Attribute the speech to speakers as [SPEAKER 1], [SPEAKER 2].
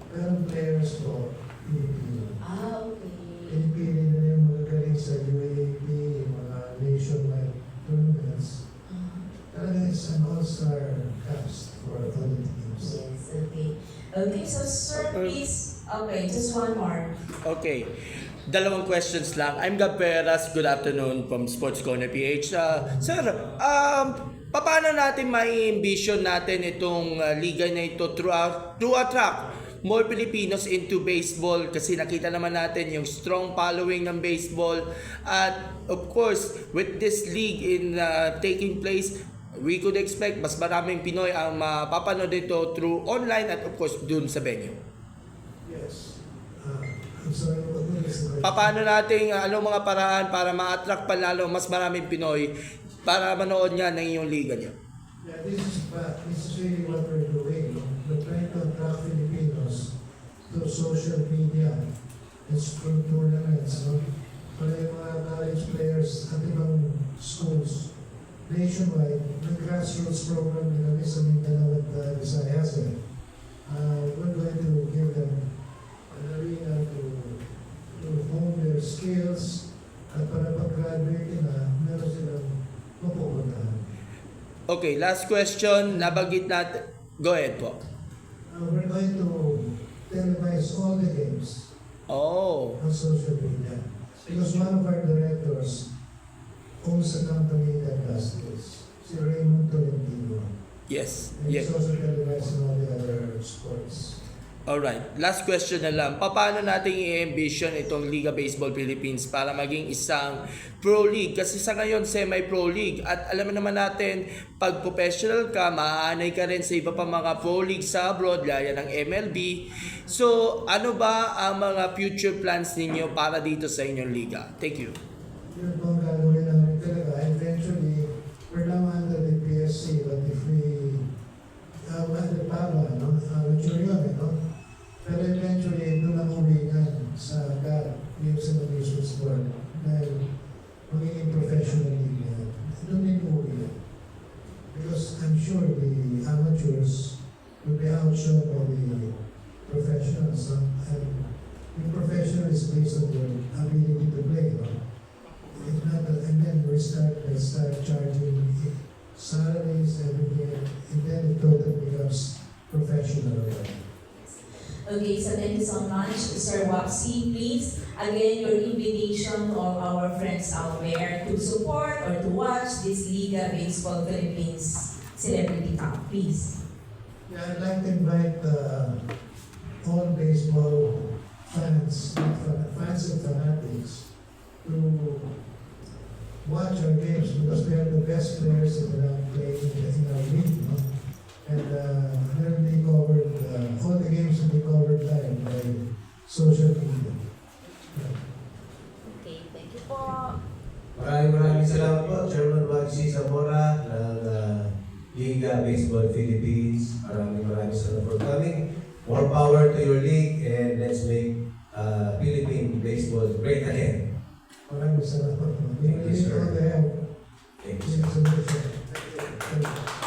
[SPEAKER 1] Pero players po, Pilipino.
[SPEAKER 2] Okay.
[SPEAKER 1] Pinipili na yung magagaling sa UAAP, yung mga nationwide tournaments. Talaga it's an all-star cast for all the teams.
[SPEAKER 2] Yes, okay. Okay, so sir, please. Okay, just one more.
[SPEAKER 3] Okay. Dalawang questions lang. I'm Gab Peras. Good afternoon from Sports Corner PH. Sir, paano natin mai-envision natin itong liga na ito to attract more Filipinos into baseball? Kasi nakita naman natin yung strong following ng baseball. At of course, with this league in taking place, we could expect mas maraming Pinoy ang mapapanood ito through online at of course dun sa venue.
[SPEAKER 1] Yes. I'm sorry, what is the question?
[SPEAKER 3] Paano natin, anong mga paraan para ma-attract pa lalo mas maraming Pinoy para manood nga ng iyong liga niya?
[SPEAKER 1] Yeah, this is really what we're doing. We're trying to attract Filipinos to social media and through tournaments. No? Para yung mga college players at ibang schools nationwide, may grassroots program din kami sa Mindanao at Visayas. We're going to give them an arena to hone their skills at para pag-graduate na, meron silang mapupuntahan.
[SPEAKER 3] Okay, last question, nabanggit natin. Go ahead po.
[SPEAKER 1] We're going to televise all the games
[SPEAKER 3] Oh,
[SPEAKER 1] on social media. Because one of our directors owns a company that does this. Si Raymond Tolentino.
[SPEAKER 3] yes.
[SPEAKER 1] And he's
[SPEAKER 3] Yes.
[SPEAKER 1] also televising all the other sports.
[SPEAKER 3] Alright, last question na lang. Paano natin i-envision itong Liga Baseball Philippines para maging isang pro league? Kasi sa ngayon, semi-pro league. At alam naman natin, pag professional ka, maaanay ka rin sa iba pa mga pro league sa abroad, gaya ng MLB. So, ano ba ang mga future plans ninyo para dito sa inyong liga? Thank you.
[SPEAKER 1] Yun po ang gagawin namin talaga. Eventually, we're now under the PSC, but if we under PABA, no? Mature yun, no? Pero eventually, doon ang uwihan sa GAP, Games and Amusements Board, dahil magiging professional league yan. Doon din uwihan. Because I'm sure the amateurs will be outshone by the professionals. No? And the professional is based on their ability to play, no? If not, and then we start charging salaries, everything, and then it totally becomes professional.
[SPEAKER 2] Okay, so thank you so much, Sir Wapsi. Please, again, your invitation to all our friends out there to support or to watch this Liga Baseball Philippines Celebrity Cup, please.
[SPEAKER 1] Yeah, I'd like to invite all baseball fans and fanatics to watch our games because we have the best players that are playing in our league. No? And they'll be covered, all the games will be covered live by social media. Yeah.
[SPEAKER 2] Okay, thank you po.
[SPEAKER 4] Maraming salamat po, Chairman Wapsi Zamora ng Liga Baseball Philippines. Maraming salamat for coming. More power to your league and let's make Philippine baseball great again.
[SPEAKER 1] Maraming salamat.
[SPEAKER 4] Thank you, sir.
[SPEAKER 1] Thank you, sir.
[SPEAKER 4] Thank you, sir.
[SPEAKER 1] Thank you.